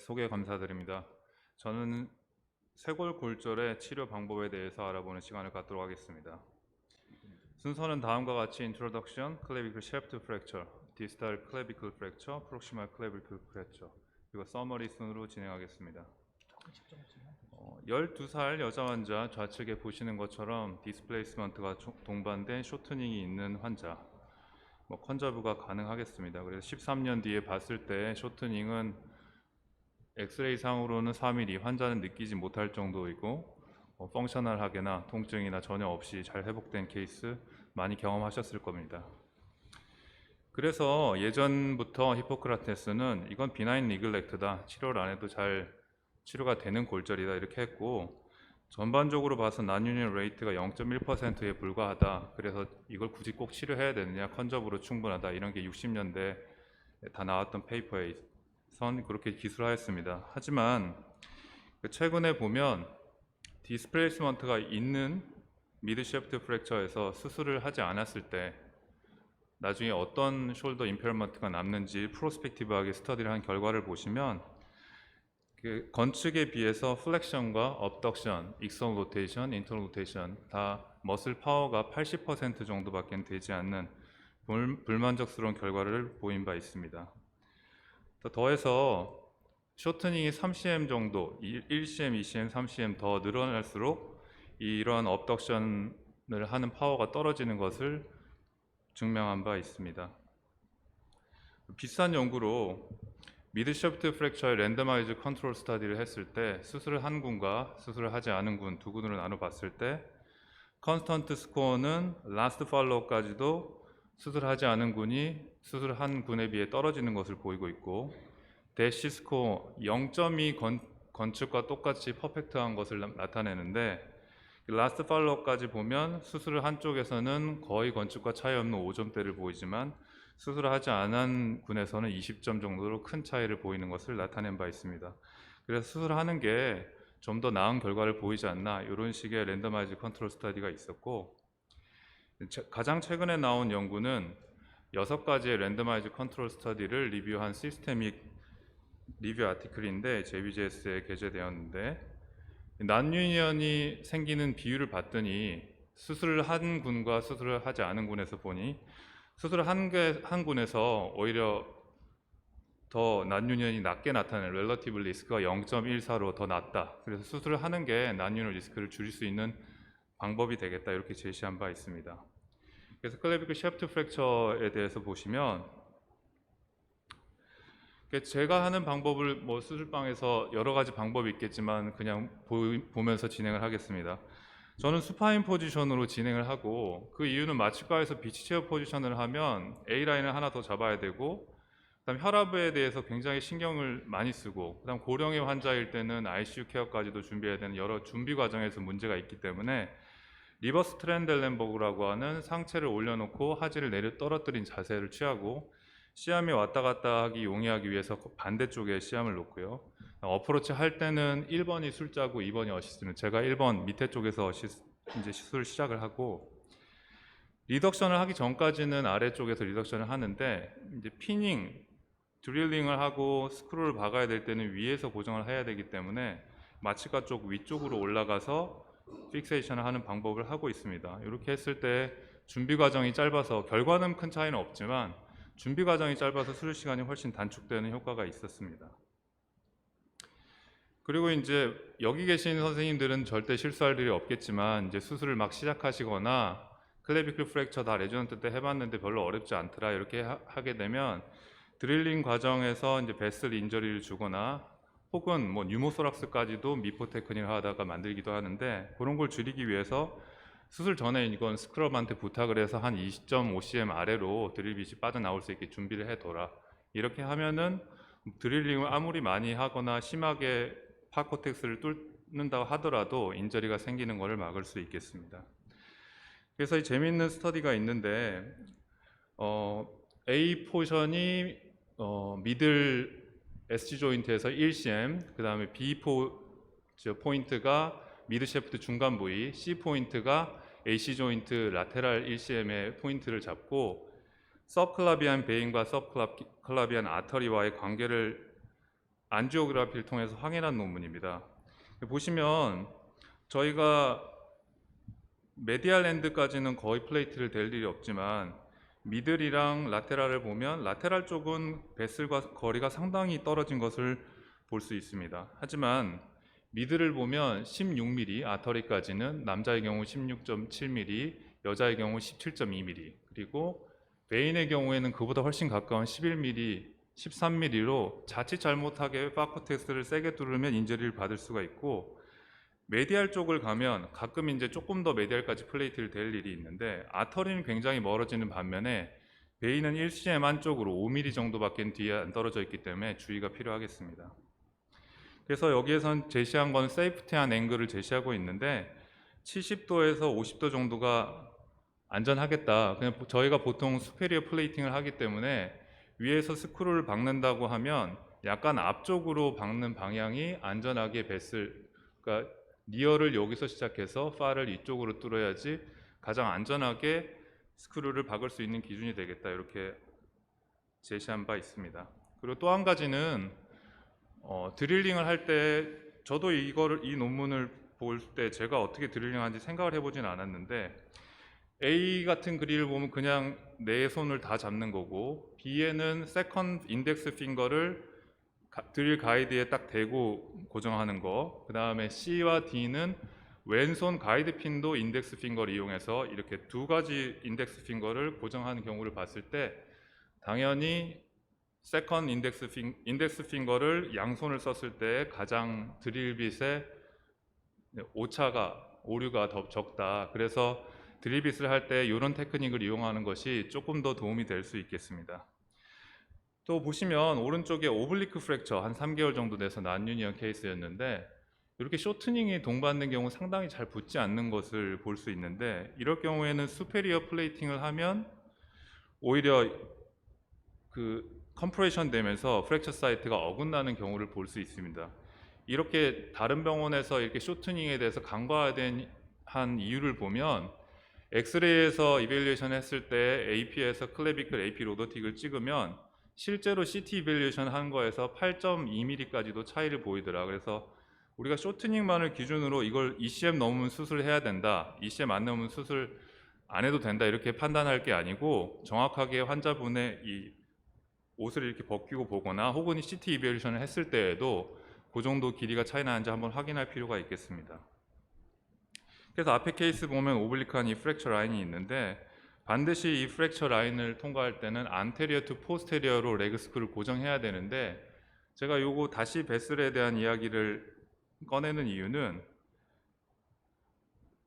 소개 감사드립니다. 저는 쇄골골절의 치료 방법에 대해서 알아보는 시간을 갖도록 하겠습니다. 순서는 다음과 같이 Introduction, Clavicle Shaft Fracture, Distal Clavicle Fracture, Proximal Clavicle Fracture, 그리고 Summary 순으로 진행하겠습니다. 12살 여자 환자, 좌측에 보시는 것처럼 디스플레이스먼트가 동반된 쇼트닝이 있는 환자, 컨저브가 가능하겠습니다. 그래서 13년 뒤에 봤을 때 쇼트닝은 엑스레이 상으로는 3mm, 환자는 느끼지 못할 정도이고 펑셔널하게나 통증이나 전혀 없이 잘 회복된 케이스 많이 경험하셨을 겁니다. 그래서 예전부터 히포크라테스는 이건 비나인 니글렉트다, 치료를 안 해도 잘 치료가 되는 골절이다 이렇게 했고, 전반적으로 봐서 난유니언 레이트가 0.1%에 불과하다, 그래서 이걸 굳이 꼭 치료해야 되느냐, 컨저브로 충분하다, 이런 게 60년대 다 나왔던 페이퍼에 선 그렇게 기술하였습니다. 하지만 최근에 보면 디스플레이스먼트가 있는 미드셰프트 프랙처에서 수술을 하지 않았을 때 나중에 어떤 숄더 임페어먼트가 남는지 프로스펙티브하게 스터디를 한 결과를 보시면 건축에 비해서 플렉션과 업덕션, 익스터널 로테이션, 인터널 로테이션 다 머슬 파워가 80% 정도밖에 되지 않는 불만족스러운 결과를 보인 바 있습니다. 더해서 쇼트닝이 3cm 정도, 1cm, 2cm, 3cm 더 늘어날수록 이러한 업덕션을 하는 파워가 떨어지는 것을 증명한 바 있습니다. 비슷한 연구로 미드셰프트 프랙처의 랜더마이즈 컨트롤 스터디를 했을 때 수술을 한 군과 수술을 하지 않은 군 두 군으로 나눠 봤을 때 컨스턴트 스코어는 라스트 팔로우까지도 수술하지 않은 군이 수술한 군에 비해 떨어지는 것을 보이고 있고, 대시 스코어 0.2 건축과 똑같이 퍼펙트한 것을 나타내는데, 라스트 팔로우까지 보면 수술을 한 쪽에서는 거의 건축과 차이 없는 5점대를 보이지만 수술을 하지 않은 군에서는 20점 정도로 큰 차이를 보이는 것을 나타낸 바 있습니다. 그래서 수술하는 게 좀 더 나은 결과를 보이지 않나, 이런 식의 랜더마이즈 컨트롤 스터디가 있었고, 가장 최근에 나온 연구는 6가지의 랜더마이즈 컨트롤 스터디를 리뷰한 시스테믹 리뷰 아티클인데 JBJS에 게재되었는데, 난유니언이 생기는 비율을 봤더니 수술을 한 군과 수술을 하지 않은 군에서 보니 수술을 한 군에서 오히려 더 난유니언이 낮게 나타내는 렐러티브 리스크가 0.14로 더 낮다. 그래서 수술을 하는 게 난유니언 리스크를 줄일 수 있는 방법이 되겠다, 이렇게 제시한 바 있습니다. 그래서 클래비클 셰프트 프랙처에 대해서 보시면 제가 하는 방법을 수술방에서 여러 가지 방법이 있겠지만 그냥 보면서 진행을 하겠습니다. 저는 수파인 포지션으로 진행을 하고, 그 이유는 마취과에서 비치체어 포지션을 하면 A라인을 하나 더 잡아야 되고, 그다음 혈압에 대해서 굉장히 신경을 많이 쓰고, 그다음 고령의 환자일 때는 ICU 케어까지도 준비해야 되는 여러 준비 과정에서 문제가 있기 때문에 리버스 트렌델렌버그라고 하는 상체를 올려놓고 하지를 내려 떨어뜨린 자세를 취하고, 시암이 왔다 갔다 하기 용이하기 위해서 반대쪽에 시암을 놓고요. 어프로치 할 때는 1번이 술자고 2번이 어시스트는 제가 1번 밑에 쪽에서 이제 시술을 시작을 하고, 리덕션을 하기 전까지는 아래쪽에서 리덕션을 하는데, 이제 피닝, 드릴링을 하고 스크루를 박아야 될 때는 위에서 고정을 해야 되기 때문에 마취과 쪽 위쪽으로 올라가서 픽세이션을 하는 방법을 하고 있습니다. 이렇게 했을 때 준비 과정이 짧아서, 결과는 큰 차이는 없지만 준비 과정이 짧아서 수술 시간이 훨씬 단축되는 효과가 있었습니다. 그리고 이제 여기 계신 선생님들은 절대 실수할 일이 없겠지만, 이제 수술을 막 시작하시거나 클래비클 프랙처 다 레지던트 때 해봤는데 별로 어렵지 않더라, 이렇게 하게 되면 드릴링 과정에서 이제 베슬 인저리를 주거나 혹은 뉴모소락스까지도 미포 테크닉을 하다가 만들기도 하는데, 그런 걸 줄이기 위해서 수술 전에 이건 스크럽한테 부탁을 해서 한 20.5cm 아래로 드릴빗이 빠져나올 수 있게 준비를 해둬라, 이렇게 하면은 드릴링을 아무리 많이 하거나 심하게 파코텍스를 뚫는다고 하더라도 인저리가 생기는 것을 막을 수 있겠습니다. 그래서 이 재미있는 스터디가 있는데, A 포션이 미들 SG 조인트에서 1cm, 그 다음에 B 포인트가 미드 셰프트 중간 부위, C 포인트가 AC 조인트 라테랄 1cm의 포인트를 잡고, 서브클라비안 베인과 서브클라비안 아터리와의 관계를 안지오그래피를 통해서 확인한 논문입니다. 보시면 저희가 메디알 엔드까지는 거의 플레이트를 댈 일이 없지만 미들이랑 라테랄을 보면 라테랄 쪽은 베슬과 거리가 상당히 떨어진 것을 볼 수 있습니다. 하지만 미들을 보면 16mm 아터리까지는 남자의 경우 16.7mm, 여자의 경우 17.2mm, 그리고 베인의 경우에는 그보다 훨씬 가까운 11mm, 13mm로 자칫 잘못하게 파코텍스를 세게 뚫으면 인저리를 받을 수가 있고, 메디알 쪽을 가면 가끔 이제 조금 더 메디알까지 플레이트를 댈 일이 있는데 아터리는 굉장히 멀어지는 반면에 베인은 1cm 안쪽으로 5mm 정도밖에 뒤에 안 떨어져 있기 때문에 주의가 필요하겠습니다. 그래서 여기에선 제시한 건 세이프티한 앵글을 제시하고 있는데 70도에서 50도 정도가 안전하겠다. 그냥 저희가 보통 수페리어 플레이팅을 하기 때문에 위에서 스크루를 박는다고 하면 약간 앞쪽으로 박는 방향이 안전하게 베슬, 그러니까 니어를 여기서 시작해서 파를 이쪽으로 뚫어야지 가장 안전하게 스크루를 박을 수 있는 기준이 되겠다, 이렇게 제시한 바 있습니다. 그리고 또 한 가지는 드릴링을 할 때 저도 이 논문을 볼 때 제가 어떻게 드릴링하는지 생각을 해보진 않았는데 A 같은 그릴을 보면 그냥 내 손을 다 잡는 거고, B에는 세컨드 인덱스 핑거를 드릴 가이드에 딱 대고 고정하는 거, 그 다음에 C와 D는 왼손 가이드 핀도 인덱스 핑거를 이용해서 이렇게 두 가지 인덱스 핑거를 고정하는 경우를 봤을 때 당연히 세컨드 인덱스 핑거를 양손을 썼을 때 가장 드릴빗의 오류가 더 적다. 그래서 드릴빗을 할 때 이런 테크닉을 이용하는 것이 조금 더 도움이 될 수 있겠습니다. 또 보시면 오른쪽에 오블리크 프랙처 한 3개월 정도 돼서 난유니언 케이스였는데 이렇게 쇼트닝이 동반된 경우 상당히 잘 붙지 않는 것을 볼 수 있는데, 이럴 경우에는 수페리어 플레이팅을 하면 오히려 그 컴프레션 되면서 프랙처 사이트가 어긋나는 경우를 볼 수 있습니다. 이렇게 다른 병원에서 이렇게 쇼트닝에 대해서 간과된 한 이유를 보면 엑스레이에서 이밸리에이션 했을 때 AP에서 클래비클 AP 로더틱을 찍으면 실제로 CT 이밸리에이션 한 거에서 8.2mm까지도 차이를 보이더라. 그래서 우리가 쇼트닝만을 기준으로 이걸 ECM 넘으면 수술해야 된다, ECM 안 넘으면 수술 안 해도 된다, 이렇게 판단할 게 아니고 정확하게 환자분의 이 옷을 이렇게 벗기고 보거나 혹은 CT 이밸리에이션을 했을 때에도 그 정도 길이가 차이 나는지 한번 확인할 필요가 있겠습니다. 그래서 앞에 케이스 보면 오블리크한 이 프랙처 라인이 있는데 반드시 이 프랙처 라인을 통과할 때는 안테리어 투 포스테리어로 레그 스크를 고정해야 되는데, 제가 요거 다시 베슬에 대한 이야기를 꺼내는 이유는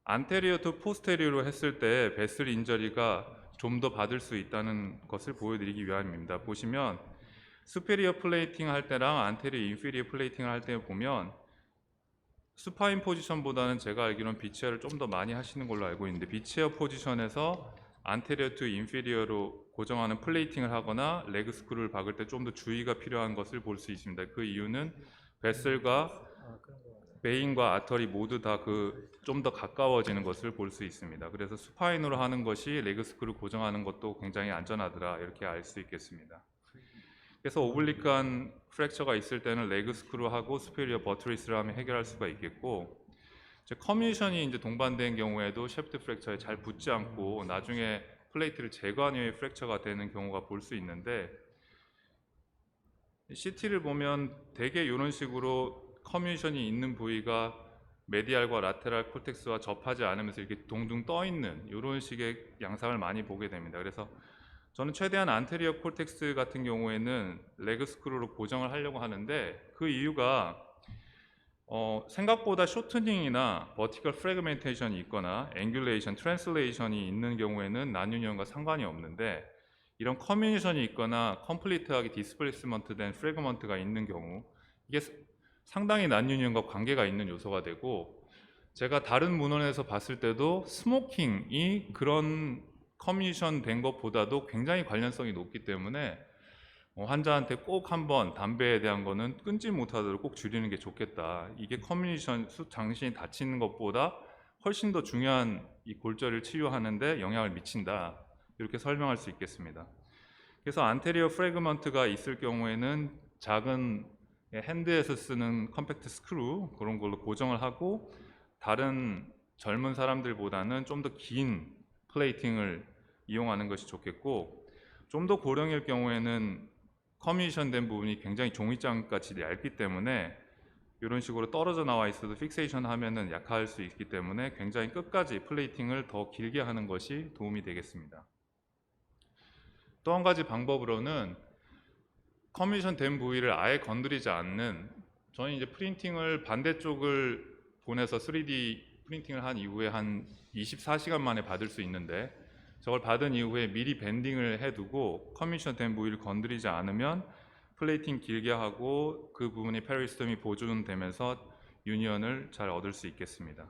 안테리어 투 포스테리어로 했을 때 베슬 인저리가 좀 더 받을 수 있다는 것을 보여드리기 위함입니다. 보시면 수페리어 플레이팅 할 때랑 안테리어 인피리어 플레이팅을 할 때 보면 수파인 포지션보다는 제가 알기로는 비치어를 좀 더 많이 하시는 걸로 알고 있는데, 비치어 포지션에서 안테리어 투 인피리어로 고정하는 플레이팅을 하거나 레그 스크루를 박을 때 좀 더 주의가 필요한 것을 볼 수 있습니다. 그 이유는 베슬과 베인과 아터리 모두 다 좀 더 가까워지는 것을 볼 수 있습니다. 그래서 수파인으로 하는 것이 레그 스크루 고정하는 것도 굉장히 안전하더라, 이렇게 알 수 있겠습니다. 그래서 오블리크한 프랙처가 있을 때는 레그 스크루하고 수페리어 버트리스를 하면 해결할 수가 있겠고, 커뮤니션이 이제 동반된 경우에도 셰프트 프랙처에 잘 붙지 않고 나중에 플레이트를 제거한 후에 프랙처가 되는 경우가 볼 수 있는데, CT를 보면 대개 이런 식으로 커뮤니션이 있는 부위가 메디알과 라테랄 콜텍스와 접하지 않으면서 이렇게 동둥 떠 있는 이런 식의 양상을 많이 보게 됩니다. 그래서 저는 최대한 안테리어 콜텍스 같은 경우에는 레그 스크루로 고정을 하려고 하는데, 그 이유가 생각보다 쇼트닝이나 버티컬 프래그멘테이션이 있거나 앵귤레이션, 트랜슬레이션이 있는 경우에는 난유니언과 상관이 없는데, 이런 커뮤니션이 있거나 컴플리트하게 디스플레이스먼트 된 프래그먼트가 있는 경우 이게 상당히 난유니언과 관계가 있는 요소가 되고, 제가 다른 문헌에서 봤을 때도 스모킹이 그런 커뮤니션 된 것보다도 굉장히 관련성이 높기 때문에 환자한테 꼭 한번 담배에 대한 거는 끊지 못하도록 꼭 줄이는 게 좋겠다. 이게 커뮤니션 장신이 다치는 것보다 훨씬 더 중요한 이 골절을 치유하는데 영향을 미친다, 이렇게 설명할 수 있겠습니다. 그래서 안테리어 프래그먼트가 있을 경우에는 작은 핸드에서 쓰는 컴팩트 스크루 그런 걸로 고정을 하고 다른 젊은 사람들보다는 좀 더 긴 플레이팅을 이용하는 것이 좋겠고, 좀 더 고령일 경우에는 커미션된 부분이 굉장히 종이장같이 얇기 때문에 이런 식으로 떨어져 나와 있어도 픽세이션 하면은 약할 수 있기 때문에 굉장히 끝까지 플레이팅을 더 길게 하는 것이 도움이 되겠습니다. 또 한 가지 방법으로는 커미션 된 부위를 아예 건드리지 않는, 저는 이제 프린팅을 반대쪽을 보내서 3D 프린팅을 한 이후에 한 24시간 만에 받을 수 있는데, 저걸 받은 이후에 미리 밴딩을 해두고 커미션 된 부위를 건드리지 않으면 플레이팅 길게 하고 그 부분이 페리스톰이 보존되면서 유니언을 잘 얻을 수 있겠습니다.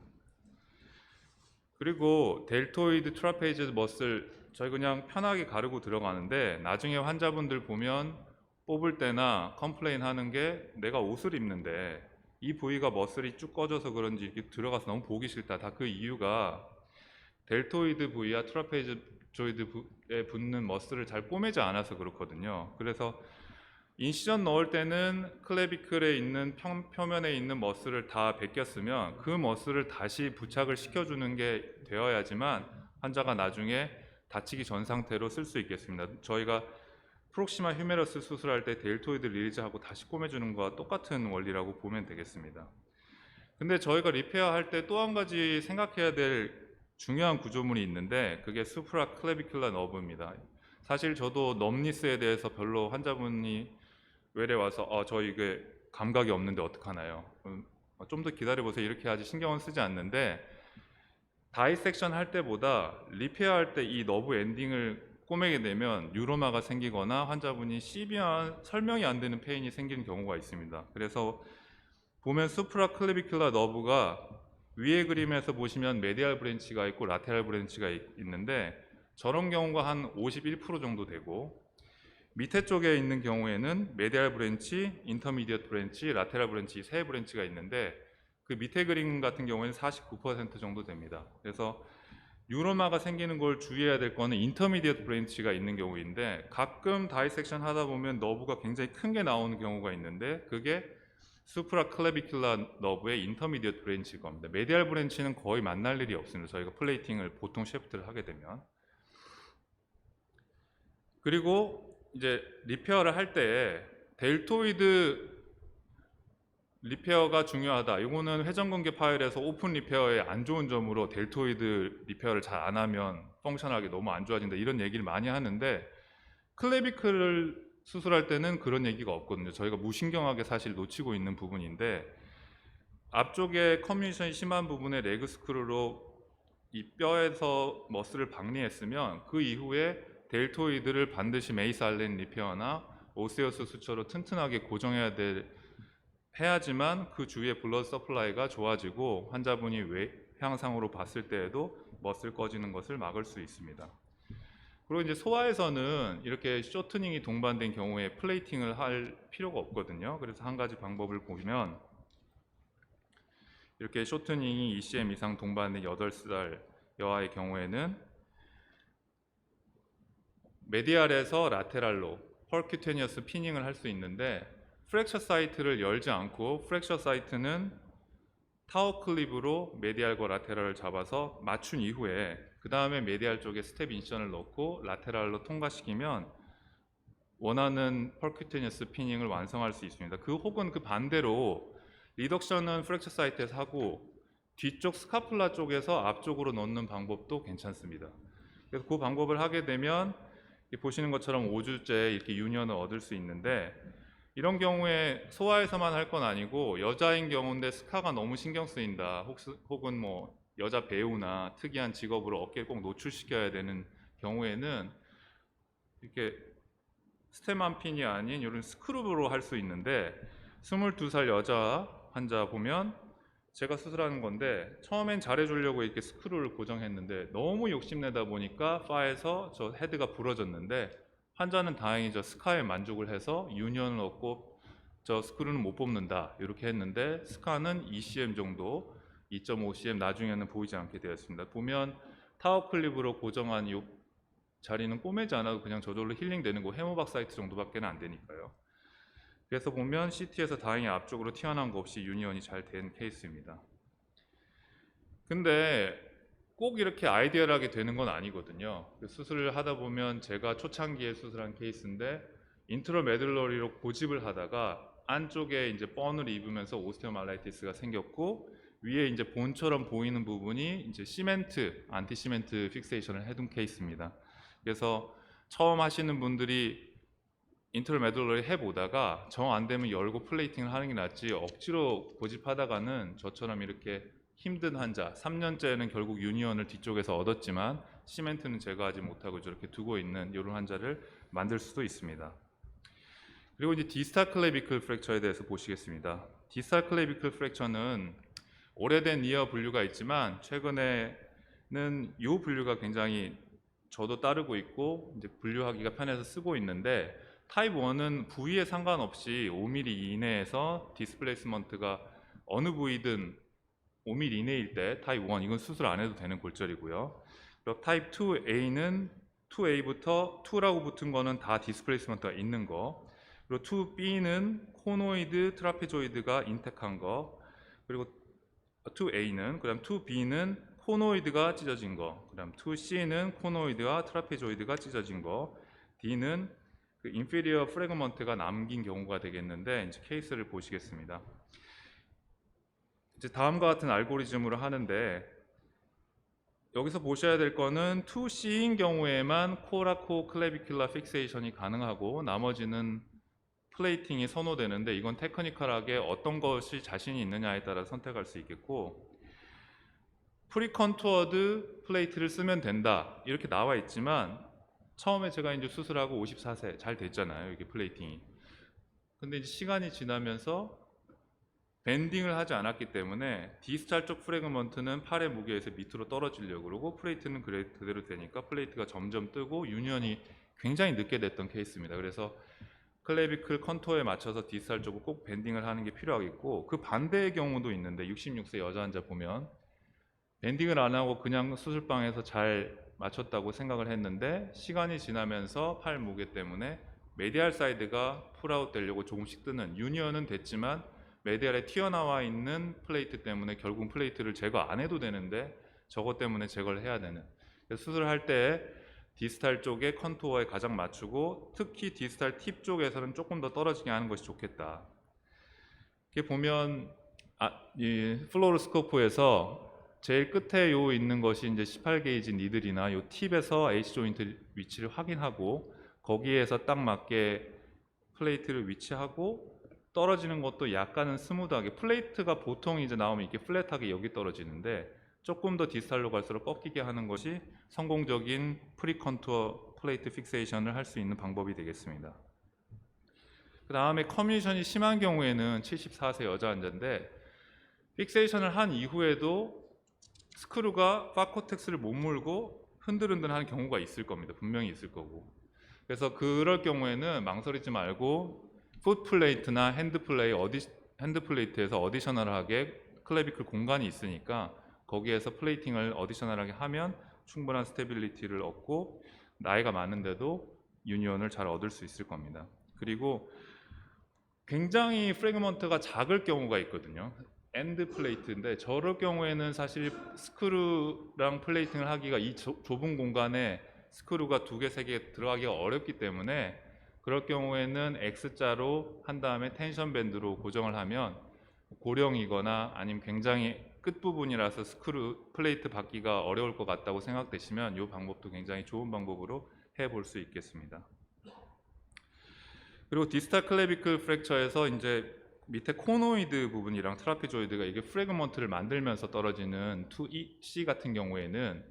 그리고 델토이드 트라페즈 머슬, 저희 그냥 편하게 가르고 들어가는데 나중에 환자분들 보면 뽑을 때나 컴플레인 하는 게, 내가 옷을 입는데 이 부위가 머슬이 쭉 꺼져서 그런지 이렇게 들어가서 너무 보기 싫다. 다 그 이유가 델토이드 부위와 트라페조이드에 붙는 머슬을 잘 꼬매지 않아서 그렇거든요. 그래서 인시전 넣을 때는 클레비클에 있는 표면에 있는 머슬을 다 벗겼으면 그 머슬을 다시 부착을 시켜주는 게 되어야지만 환자가 나중에 다치기 전 상태로 쓸 수 있겠습니다. 저희가 프록시마 휴메러스 수술할 때 델토이드 릴리즈하고 다시 꼬매주는 거와 똑같은 원리라고 보면 되겠습니다. 근데 저희가 리페어할 때 또 한 가지 생각해야 될 중요한 구조물이 있는데, 그게 수프라 클레비큘라 너브입니다. 사실 저도 넘니스에 대해서 별로 환자분이 외래 와서 저 이게 감각이 없는데 어떡하나요? 좀 더 기다려보세요 이렇게 하지 신경은 쓰지 않는데, 다이섹션 할 때보다 리페어 할 때 이 너브 엔딩을 꼬매게 되면 뉴로마가 생기거나 환자분이 시비한 설명이 안 되는 페인이 생기는 경우가 있습니다. 그래서 보면 수프라 클레비큘라 너브가 위에 그림에서 보시면 메디알 브랜치가 있고 라테랄 브랜치가 있는데, 저런 경우가 한 51% 정도 되고, 밑에 쪽에 있는 경우에는 메디알 브랜치, 인터미디엇 브랜치, 라테랄 브랜치 세 브랜치가 있는데, 그 밑에 그림 같은 경우에는 49% 정도 됩니다. 그래서 뉴로마가 생기는 걸 주의해야 될 거는 인터미디엇 브랜치가 있는 경우인데, 가끔 다이섹션 하다 보면 너브가 굉장히 큰 게 나오는 경우가 있는데, 그게 수프라 클레비큘라 너브의 인터미디엇 브랜치일 겁니다. 메디알 브랜치는 거의 만날 일이 없습니다. 저희가 플레이팅을 보통 셰프트를 하게 되면. 그리고 이제 리페어를 할 때 델토이드 리페어가 중요하다. 이거는 회전근개 파일에서 오픈 리페어의 안 좋은 점으로 델토이드 리페어를 잘 안 하면 펑셔널하게 너무 안 좋아진다 이런 얘기를 많이 하는데, 클레비클을 수술할 때는 그런 얘기가 없거든요. 저희가 무신경하게 사실 놓치고 있는 부분인데, 앞쪽에 커뮤니션이 심한 부분에 레그 스크루로 이 뼈에서 머슬을 박리했으면 그 이후에 델토이드를 반드시 메이살렌 리페어나 오세오스 수처로 튼튼하게 고정해야 해야지만 그 주위에 블러드 서플라이가 좋아지고 환자분이 외향상으로 봤을 때에도 머슬 꺼지는 것을 막을 수 있습니다. 그리고 이제 소아에서는 이렇게 쇼트닝이 동반된 경우에 플레이팅을 할 필요가 없거든요. 그래서 한 가지 방법을 보면, 이렇게 쇼트닝이 ECM 이상 동반된 8살 여아의 경우에는 메디알에서 라테랄로 펄큐테니어스 피닝을 할 수 있는데, 프랙처 사이트를 열지 않고 프랙처 사이트는 타워 클립으로 메디알과 라테랄을 잡아서 맞춘 이후에 그 다음에 메디알 쪽에 스텝 인션을 넣고 라테랄로 통과시키면 원하는 펄큐테니어스 피닝을 완성할 수 있습니다. 혹은 그 반대로 리덕션은 프랙처 사이트에서 하고 뒤쪽 스카플라 쪽에서 앞쪽으로 넣는 방법도 괜찮습니다. 그래서 그 방법을 하게 되면 보시는 것처럼 5주째 이렇게 유니언을 얻을 수 있는데, 이런 경우에 소아에서만 할 건 아니고 여자인 경우인데 스카가 너무 신경 쓰인다, 혹은 뭐 여자 배우나 특이한 직업으로 어깨를 꼭 노출시켜야 되는 경우에는 이렇게 스테만 핀이 아닌 이런 스크루브로 할 수 있는데, 22살 여자 환자 보면 제가 수술하는 건데 처음엔 잘해주려고 이렇게 스크루를 고정했는데 너무 욕심내다 보니까 파에서 저 헤드가 부러졌는데, 환자는 다행히 저 스카에 만족을 해서 유니언을 얻고 저 스크루는 못 뽑는다 이렇게 했는데, 스카는 2cm 정도, 2.5cm 나중에는 보이지 않게 되었습니다. 보면 타워 클립으로 고정한 이 자리는 꼬매지 않아도 그냥 저절로 힐링되는 거, 해모박 사이트 정도밖에 안 되니까요. 그래서 보면 CT에서 다행히 앞쪽으로 튀어나온 거 없이 유니언이 잘 된 케이스입니다. 근데 꼭 이렇게 아이디얼하게 되는 건 아니거든요. 수술을 하다 보면 제가 초창기에 수술한 케이스인데 인트라메듈러리로 고집을 하다가 안쪽에 이제 뻔을 입으면서 오스테오말라이티스가 생겼고 위에 이제 본처럼 보이는 부분이 이제 시멘트, 안티시멘트 픽세이션을 해둔 케이스입니다. 그래서 처음 하시는 분들이 인트라메듈러리 해보다가 정 안 되면 열고 플레이팅을 하는 게 낫지 억지로 고집하다가는 저처럼 이렇게 힘든 환자, 3년째는 결국 유니언을 뒤쪽에서 얻었지만 시멘트는 제거하지 못하고 저렇게 두고 있는 이런 환자를 만들 수도 있습니다. 그리고 이제 디스탈 클레비클 프랙처에 대해서 보시겠습니다. 디스탈 클레비클 프랙처는 오래된 니어 분류가 있지만 최근에는 이 분류가 굉장히 저도 따르고 있고 이제 분류하기가 편해서 쓰고 있는데 타입 1은 부위에 상관없이 5mm 이내에서 디스플레이스먼트가 어느 부위든 5mm 이내일 때 타입 1 이건 수술 안 해도 되는 골절이고요. 그리고 타입 2A는 2A부터 2라고 붙은 거는 다 디스플레이스먼트가 있는 거. 그리고 2B는 코노이드 트라페조이드가 인택한 거. 그리고 2A는 그다음 2B는 코노이드가 찢어진 거. 그다음 2C는 코노이드와 트라페조이드가 찢어진 거. D는 그 인피리어 프래그먼트가 남긴 경우가 되겠는데 이제 케이스를 보시겠습니다. 이제 다음과 같은 알고리즘으로 하는데 여기서 보셔야 될 거는 2C인 경우에만 코라코 클레비큘라 픽세이션이 가능하고 나머지는 플레이팅이 선호되는데 이건 테크니컬하게 어떤 것이 자신이 있느냐에 따라 선택할 수 있겠고 프리컨투어드 플레이트를 쓰면 된다 이렇게 나와 있지만 처음에 제가 이제 수술하고 54세 잘 됐잖아요 이게 플레이팅이. 근데 이제 시간이 지나면서 밴딩을 하지 않았기 때문에 디스탈 쪽 프래그먼트는 팔의 무게에서 밑으로 떨어지려고 그러고 플레이트는 그대로 되니까 플레이트가 점점 뜨고 유니언이 굉장히 늦게 됐던 케이스입니다. 그래서 클레비클 컨토어에 맞춰서 디스탈 쪽을 꼭 밴딩을 하는 게 필요하겠고 그 반대의 경우도 있는데 66세 여자 환자 보면 밴딩을 안 하고 그냥 수술방에서 잘 맞췄다고 생각을 했는데 시간이 지나면서 팔 무게 때문에 메디알 사이드가 풀아웃 되려고 조금씩 뜨는 유니언은 됐지만 메디알에 튀어나와 있는 플레이트 때문에 결국 플레이트를 제거 안 해도 되는데 저것 때문에 제거를 해야 되는 수술을 할 때 디스탈 쪽에 컨투어에 가장 맞추고 특히 디스탈 팁 쪽에서는 조금 더 떨어지게 하는 것이 좋겠다. 이렇게 보면 이 플로로스코프에서 제일 끝에 요 있는 것이 이제 18게이지 니들이나 요 팁에서 H 조인트 위치를 확인하고 거기에서 딱 맞게 플레이트를 위치하고 떨어지는 것도 약간은 스무드하게 플레이트가 보통 이제 나오면 이렇게 플랫하게 여기 떨어지는데 조금 더 디스탈로 갈수록 꺾이게 하는 것이 성공적인 프리컨투어 플레이트 픽세이션을 할 수 있는 방법이 되겠습니다. 그 다음에 커뮤니션이 심한 경우에는 74세 여자 환자인데 픽세이션을 한 이후에도 스크루가 파코텍스를 못 물고 흔들흔들하는 경우가 있을 겁니다. 분명히 있을 거고. 그래서 그럴 경우에는 망설이지 말고 풋플레이트나 핸드플레이트에서 어디셔널하게 클레비클 공간이 있으니까 거기에서 플레이팅을 어디셔널하게 하면 충분한 스테빌리티를 얻고 나이가 많은데도 유니언을 잘 얻을 수 있을 겁니다. 그리고 굉장히 프래그먼트가 작을 경우가 있거든요. 엔드 플레이트인데 저럴 경우에는 사실 스크루랑 플레이팅을 하기가 이 좁은 공간에 스크루가 2개, 3개 들어가기가 어렵기 때문에 그럴 경우에는 X자로 한 다음에 텐션 밴드로 고정을 하면 고령이거나 아니면 굉장히 끝부분이라서 스크루 플레이트 받기가 어려울 것 같다고 생각되시면 이 방법도 굉장히 좋은 방법으로 해볼 수 있겠습니다. 그리고 디스탈 클레비클 프랙처에서 이제 밑에 코노이드 부분이랑 트라페조이드가 이게 프래그먼트를 만들면서 떨어지는 2C 같은 경우에는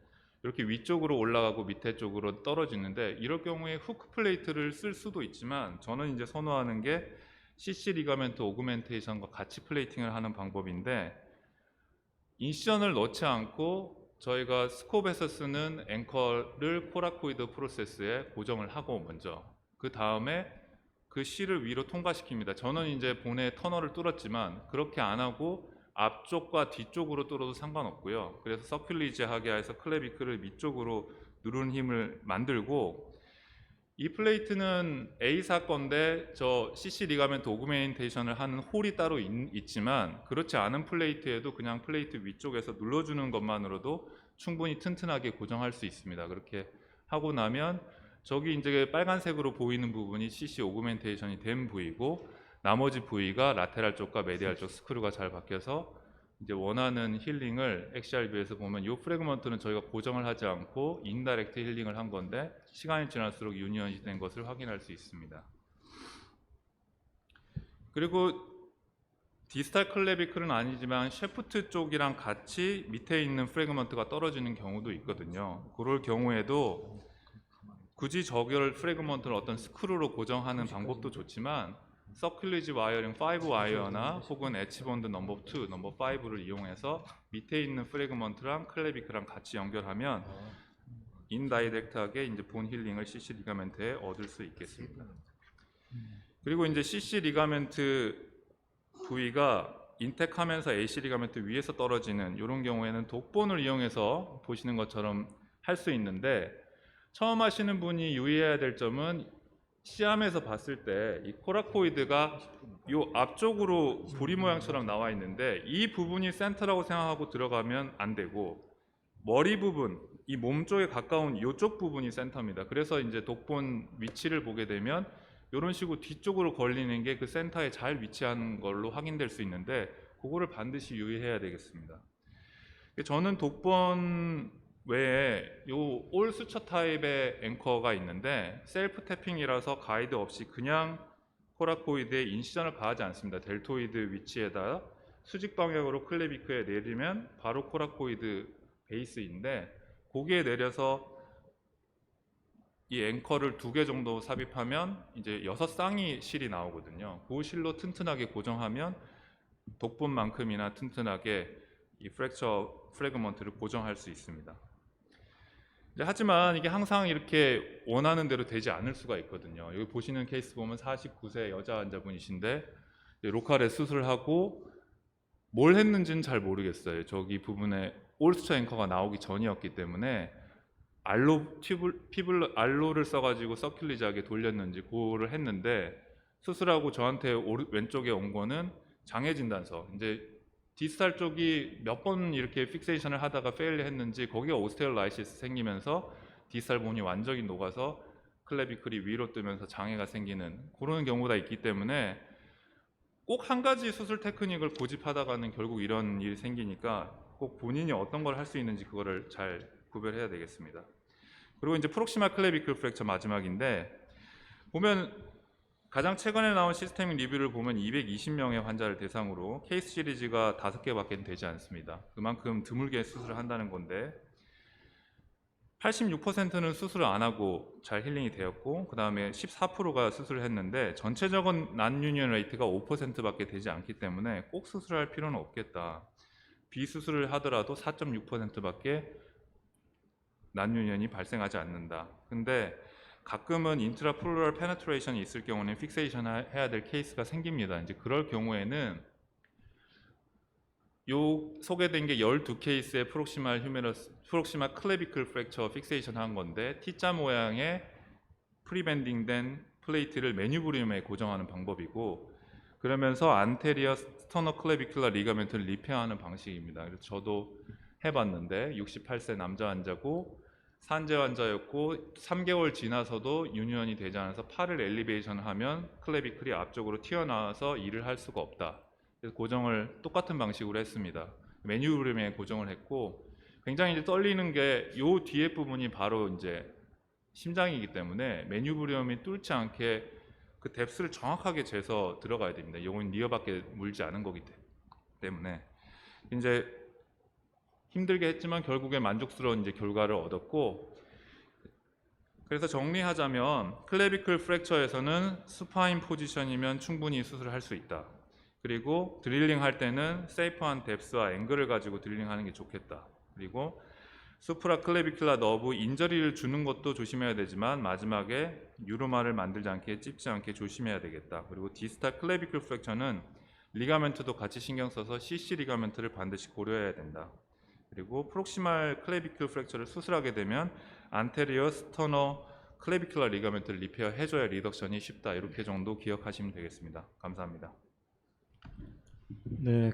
이렇게 위쪽으로 올라가고 밑에 쪽으로 떨어지는데 이럴 경우에 후크 플레이트를 쓸 수도 있지만 저는 이제 선호하는 게 CC 리가멘트 오그멘테이션과 같이 플레이팅을 하는 방법인데 인시전을 넣지 않고 저희가 스콥에서 쓰는 앵커를 코라코이드 프로세스에 고정을 하고 먼저 그 다음에 그 C를 위로 통과시킵니다. 저는 이제 본에 터널을 뚫었지만 그렇게 안 하고 앞쪽과 뒤쪽으로 뚫어도 상관없고요. 그래서 서큘리지하게 해서 클레비클을 밑쪽으로 누르는 힘을 만들고 이 플레이트는 A사 건데 저 CC 리가멘트 오그멘테이션을 하는 홀이 따로 있지만 그렇지 않은 플레이트에도 그냥 플레이트 위쪽에서 눌러주는 것만으로도 충분히 튼튼하게 고정할 수 있습니다. 그렇게 하고 나면 저기 이제 빨간색으로 보이는 부분이 CC 오그멘테이션이 된 부위고 나머지 부위가 라테랄 쪽과 메디알 쪽 스크류가 잘 박혀서 이제 원하는 힐링을 XRB에서 보면 이 프래그먼트는 저희가 고정을 하지 않고 인다이렉트 힐링을 한 건데 시간이 지날수록 유니언이 된 것을 확인할 수 있습니다. 그리고 디스탈 클래비클은 아니지만 셰프트 쪽이랑 같이 밑에 있는 프래그먼트가 떨어지는 경우도 있거든요. 그럴 경우에도 굳이 저결 프래그먼트를 어떤 스크루로 고정하는 방법도 좋지만 서큘리지 와이어링 5 와이어나 혹은 엣지본드 넘버 2, 넘버 5를 이용해서 밑에 있는 프래그먼트랑 클래비크랑 같이 연결하면 인다이렉트하게 이제 본 힐링을 CC 리가멘트에 얻을 수 있겠습니다. 그리고 이제 CC 리가멘트 부위가 인텍하면서 AC 리가멘트 위에서 떨어지는 이런 경우에는 독본을 이용해서 보시는 것처럼 할 수 있는데 처음 하시는 분이 유의해야 될 점은 시암에서 봤을 때 이 코라코이드가 이 앞쪽으로 부리 모양처럼 나와 있는데 이 부분이 센터라고 생각하고 들어가면 안 되고 머리 부분, 이 몸 쪽에 가까운 이쪽 부분이 센터입니다. 그래서 이제 독본 위치를 보게 되면 이런 식으로 뒤쪽으로 걸리는 게 그 센터에 잘 위치하는 걸로 확인될 수 있는데 그거를 반드시 유의해야 되겠습니다. 저는 독본 외에 요 올 수처 타입의 앵커가 있는데 셀프 태핑이라서 가이드 없이 그냥 코라코이드에 인시전을 가하지 않습니다. 델토이드 위치에다 수직 방향으로 클래비크에 내리면 바로 코라코이드 베이스인데 거기에 내려서 이 앵커를 2개 정도 삽입하면 이제 6쌍이 실이 나오거든요. 그 실로 튼튼하게 고정하면 독본만큼이나 튼튼하게 이 프랙처 프래그먼트를 고정할 수 있습니다. 하지만 이게 항상 이렇게 원하는 대로 되지 않을 수가 있거든요. 여기 보시는 케이스 보면 49세 여자 환자분이신데 로컬에 수술을 하고 뭘 했는지는 잘 모르겠어요. 저기 부분에 올스처 앵커가 나오기 전이었기 때문에 알로를 써가지고 서큘리지하게 돌렸는지 그거를 했는데 수술하고 저한테 왼쪽에 온 거는 장애 진단서. 이제 디스탈 쪽이 몇 번 이렇게 픽세이션을 하다가 페일리 했는지 거기가 오스테올라이시스 생기면서 디스탈 본이 완전히 녹아서 클래비클이 위로 뜨면서 장애가 생기는 그런 경우가 있기 때문에 꼭 한 가지 수술 테크닉을 고집하다가는 결국 이런 일이 생기니까 꼭 본인이 어떤 걸 할 수 있는지 그거를 잘 구별해야 되겠습니다. 그리고 이제 프록시말 클래비클 프랙처 마지막인데 보면 가장 최근에 나온 시스템 리뷰를 보면 220명의 환자를 대상으로 케이스 시리즈가 5개밖에 되지 않습니다. 그만큼 드물게 수술을 한다는 건데 86%는 수술을 안 하고 잘 힐링이 되었고 그 다음에 14%가 수술을 했는데 전체적인 난유니언 레이트가 5%밖에 되지 않기 때문에 꼭 수술할 필요는 없겠다. 비수술을 하더라도 4.6%밖에 난유니언이 발생하지 않는다. 근데 가끔은 인트라플루럴 페네트레이션이 있을 경우는 픽세이션 해야 될 케이스가 생깁니다. 이제 그럴 경우에는 요 소개된 게 12케이스의 프록시말 클래비클 프랙처 픽세이션 한 건데 T자 모양의 프리밴딩된 플레이트를 메뉴브리움에 고정하는 방법이고 그러면서 안테리어 스터너 클래비큘러 리가멘트를 리페어하는 방식입니다. 그래서 저도 해봤는데 68세 남자 환자고 산재 환자였고 3개월 지나서도 유니언이 되지 않아서 팔을 엘리베이션 하면 클래비클이 앞쪽으로 튀어나와서 일을 할 수가 없다. 그래서 고정을 똑같은 방식으로 했습니다. 메뉴브리움에 고정을 했고 굉장히 이제 떨리는 게 요 뒤에 부분이 바로 이제 심장이기 때문에 메뉴브리움이 뚫지 않게 그 뎁스를 정확하게 재서 들어가야 됩니다. 요건 리어밖에 물지 않은 거기 때문에 이제 힘들게 했지만 결국에 만족스러운 이제 결과를 얻었고 그래서 정리하자면 클래비클 프랙처에서는 수파인 포지션이면 충분히 수술을 할 수 있다. 그리고 드릴링 할 때는 세이프한 뎁스와 앵글을 가지고 드릴링하는 게 좋겠다. 그리고 수프라 클래비큘라 너브 인저리를 주는 것도 조심해야 되지만 마지막에 유로마를 만들지 않게 찝지 않게 조심해야 되겠다. 그리고 디스탈 클래비클 프랙처는 리가멘트도 같이 신경 써서 CC 리가멘트를 반드시 고려해야 된다. 그리고 프록시말 클래비클 프랙처를 수술하게 되면 안테리어 스터너 클레비큘러 리가멘트를 리페어 해줘야 리덕션이 쉽다. 이렇게 정도 기억하시면 되겠습니다. 감사합니다. 네,